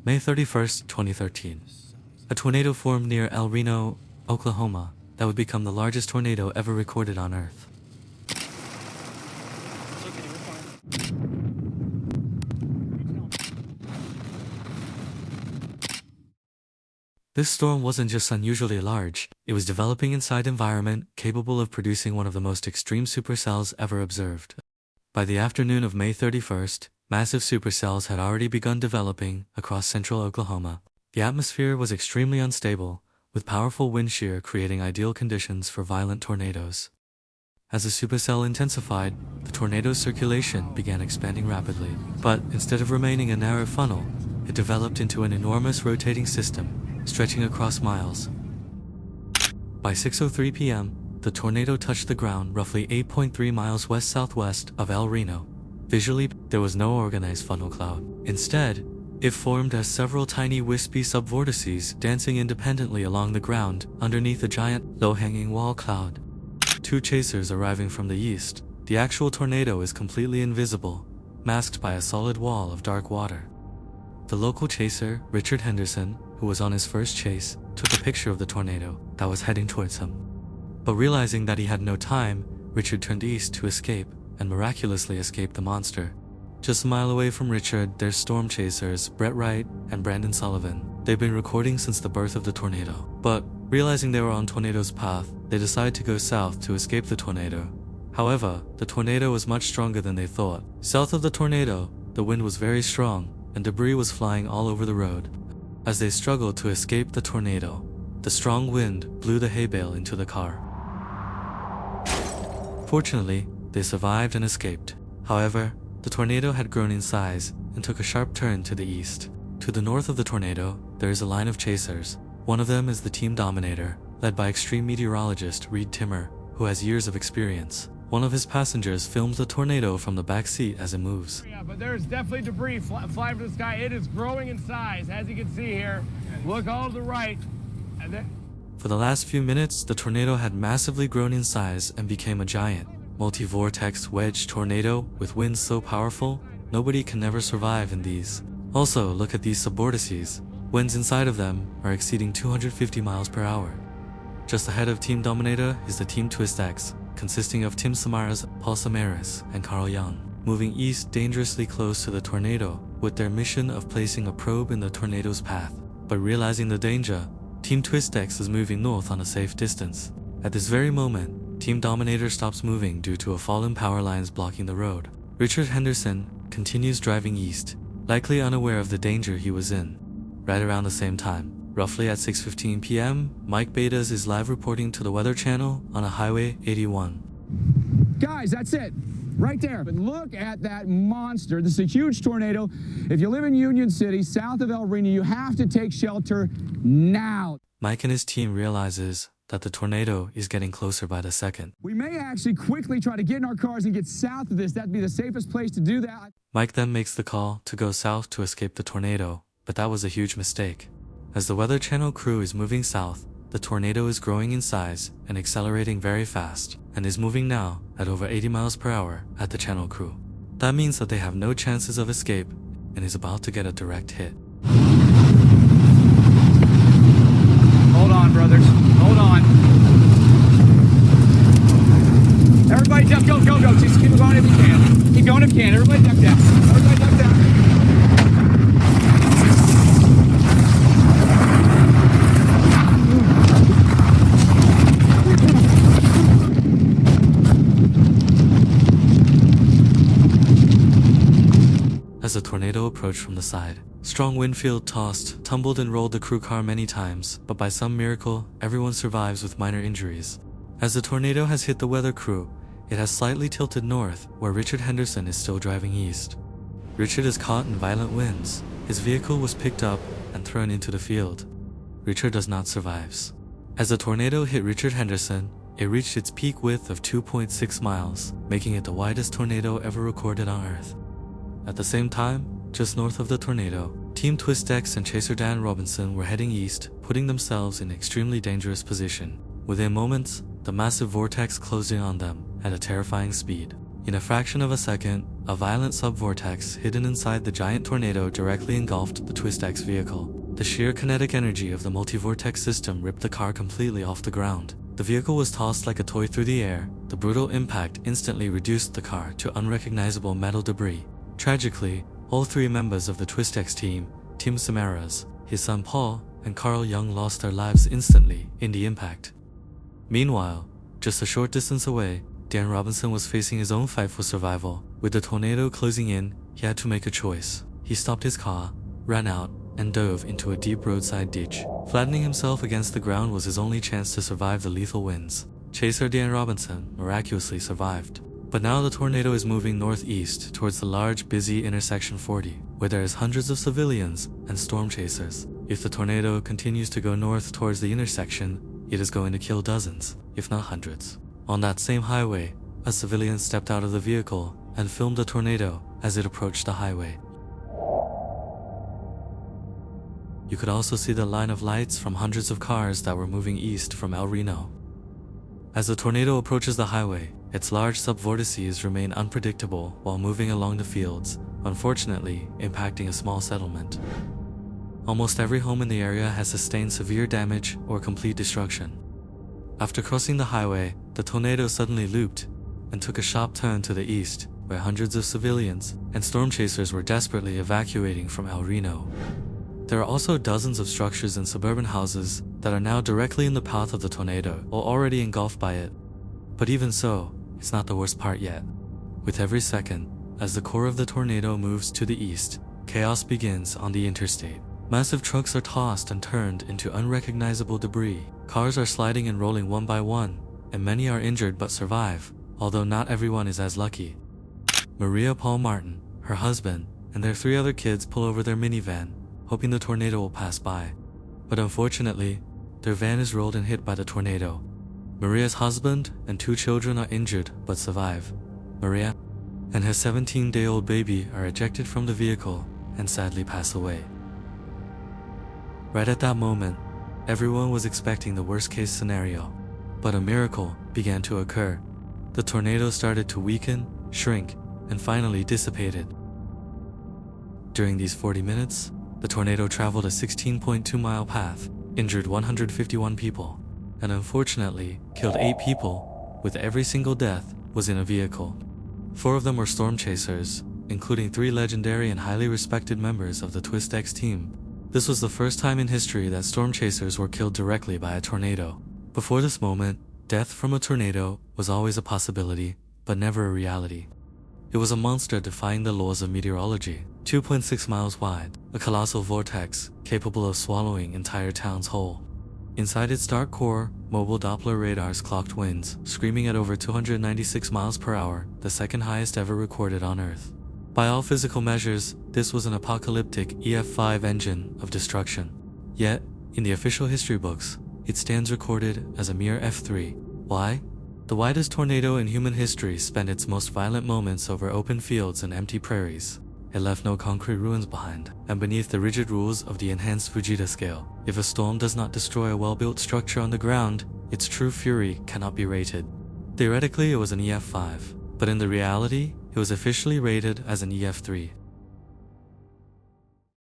May 31st, 2013. A tornado formed near Reno, Oklahoma, that would become the largest tornado ever recorded on Earth. This storm wasn't just unusually large, it was developing inside environment capable of producing one of the most extreme supercells ever observed. By the afternoon of May 31st, massive supercells had already begun developing across central Oklahoma. The atmosphere was extremely unstable, with powerful wind shear creating ideal conditions for violent tornadoes. As the supercell intensified, the tornado's circulation began expanding rapidly, but instead of remaining a narrow funnel, it developed into an enormous rotating system, stretching across miles. By 6:03 p.m., the tornado touched the ground roughly 8.3 miles west-southwest of El Reno. Visually, there was no organized funnel cloud. Instead, it formed as several tiny wispy subvortices dancing independently along the ground underneath a giant, low-hanging wall cloud. Two chasers arriving from the east, the actual tornado is completely invisible, masked by a solid wall of dark water. The local chaser, Richard Henderson, who was on his first chase, took a picture of the tornado that was heading towards him. But realizing that he had no time, Richard turned east to escape and miraculously escaped the monster. Just a mile away from Richard, there's storm chasers Brett Wright and Brandon Sullivan. They've been recording since the birth of the tornado. But realizing they were on tornado's path, they decided to go south to escape the tornado. However, the tornado was much stronger than they thought. South of the tornado, the wind was very strong and debris was flying all over the road. As they struggled to escape the tornado, the strong wind blew the hay bale into the car. Fortunately, they survived and escaped. However, the tornado had grown in size and took a sharp turn to the east. To the north of the tornado, there is a line of chasers. One of them is the Team Dominator, led by extreme meteorologist Reed Timmer, who has years of experience. One of his passengers films the tornado from the back seat as it moves. Yeah, but there's definitely debris flying from the sky. It is growing in size, as you can see here. Look all to the right. For the last few minutes, the tornado had massively grown in size and became a giant, multi-vortex wedge tornado with winds so powerful, nobody can ever survive in these. Also, look at these subvortices. Winds inside of them are exceeding 250 miles per hour. Just ahead of Team Dominator is the Team TWISTEX, consisting of Tim Samaras, Paul Samaras, and Carl Young, moving east dangerously close to the tornado with their mission of placing a probe in the tornado's path. But realizing the danger, Team TWISTEX is moving north on a safe distance. At this very moment, Team Dominator stops moving due to a fallen power lines blocking the road. Richard Henderson continues driving east, likely unaware of the danger he was in. Right around the same time, roughly at 6:15 p.m., Mike Betas is live reporting to the Weather Channel on a Highway 81. Guys, that's it. Right there. But look at that monster. This is a huge tornado. If you live in Union City, south of El Reno, you have to take shelter now. Mike and his team realizes that the tornado is getting closer by the second. We may actually quickly try to get in our cars and get south of this. That'd be the safest place to do that. Mike then makes the call to go south to escape the tornado, but that was a huge mistake. As the Weather Channel crew is moving south, the tornado is growing in size and accelerating very fast, and is moving now at over 80 miles per hour at the channel crew. That means that they have no chances of escape and is about to get a direct hit. Hold on, brothers. Hold on. Everybody duck, go. Just keep going if you can. Keep going if you can. Everybody duck down. Everybody duck down. As the tornado approached from the side, strong wind field tossed, tumbled and rolled the crew car many times, but by some miracle, everyone survives with minor injuries. As the tornado has hit the weather crew, it has slightly tilted north, where Richard Henderson is still driving east. Richard is caught in violent winds. His vehicle was picked up and thrown into the field. Richard does not survive. As the tornado hit Richard Henderson, it reached its peak width of 2.6 miles, making it the widest tornado ever recorded on Earth. At the same time, just north of the tornado, Team TWISTEX and Chaser Dan Robinson were heading east, putting themselves in an extremely dangerous position. Within moments, the massive vortex closed in on them at a terrifying speed. In a fraction of a second, A violent subvortex hidden inside the giant tornado directly engulfed the TWISTEX vehicle. The sheer kinetic energy of the multi-vortex system ripped the car completely off the ground. The vehicle was tossed like a toy through the air. The brutal impact instantly reduced the car to unrecognizable metal debris. Tragically, all three members of the TWISTEX team, Tim Samaras, his son Paul, and Carl Young lost their lives instantly in the impact. Meanwhile, just a short distance away, Dan Robinson was facing his own fight for survival. With the tornado closing in, he had to make a choice. He stopped his car, ran out, and dove into a deep roadside ditch. Flattening himself against the ground was his only chance to survive the lethal winds. Chaser Dan Robinson miraculously survived. But now the tornado is moving northeast towards the large, busy intersection 40, where there is hundreds of civilians and storm chasers. If the tornado continues to go north towards the intersection, it is going to kill dozens, if not hundreds. On that same highway, a civilian stepped out of the vehicle and filmed the tornado as it approached the highway. You could also see the line of lights from hundreds of cars that were moving east from Reno. As the tornado approaches the highway, its large subvortices remain unpredictable while moving along the fields, unfortunately impacting a small settlement. Almost every home in the area has sustained severe damage or complete destruction. After crossing the highway, the tornado suddenly looped and took a sharp turn to the east, where hundreds of civilians and storm chasers were desperately evacuating from Reno. There are also dozens of structures and suburban houses that are now directly in the path of the tornado or already engulfed by it. But even so, it's not the worst part yet. With every second, as the core of the tornado moves to the east, chaos begins on the interstate. Massive trucks are tossed and turned into unrecognizable debris. Cars are sliding and rolling one by one, and many are injured but survive, although not everyone is as lucky. Maria Paul Martin, her husband, and their 3 other kids pull over their minivan, hoping the tornado will pass by. But unfortunately, their van is rolled and hit by the tornado. Maria's husband and 2 children are injured but survive. Maria and her 17-day-old baby are ejected from the vehicle and sadly pass away. Right at that moment, everyone was expecting the worst-case scenario, but a miracle began to occur. The tornado started to weaken, shrink, and finally dissipated. During these 40 minutes, the tornado traveled a 16.2-mile path, injured 151 people, and unfortunately killed 8 people, with every single death was in a vehicle. 4 of them were storm chasers, including 3 legendary and highly respected members of the TWISTEX team. This was the first time in history that storm chasers were killed directly by a tornado. Before this moment, death from a tornado was always a possibility, but never a reality. It was a monster defying the laws of meteorology, 2.6 miles wide, a colossal vortex capable of swallowing entire towns whole. Inside its dark core, mobile Doppler radars clocked winds, screaming at over 296 miles per hour, the second highest ever recorded on Earth. By all physical measures, this was an apocalyptic EF5 engine of destruction. Yet, in the official history books, it stands recorded as a mere F3. Why? The widest tornado in human history spent its most violent moments over open fields and empty prairies. It left no concrete ruins behind, and beneath the rigid rules of the enhanced Fujita scale, if a storm does not destroy a well-built structure on the ground, its true fury cannot be rated. Theoretically, it was an EF5, but in the reality, it was officially rated as an EF3.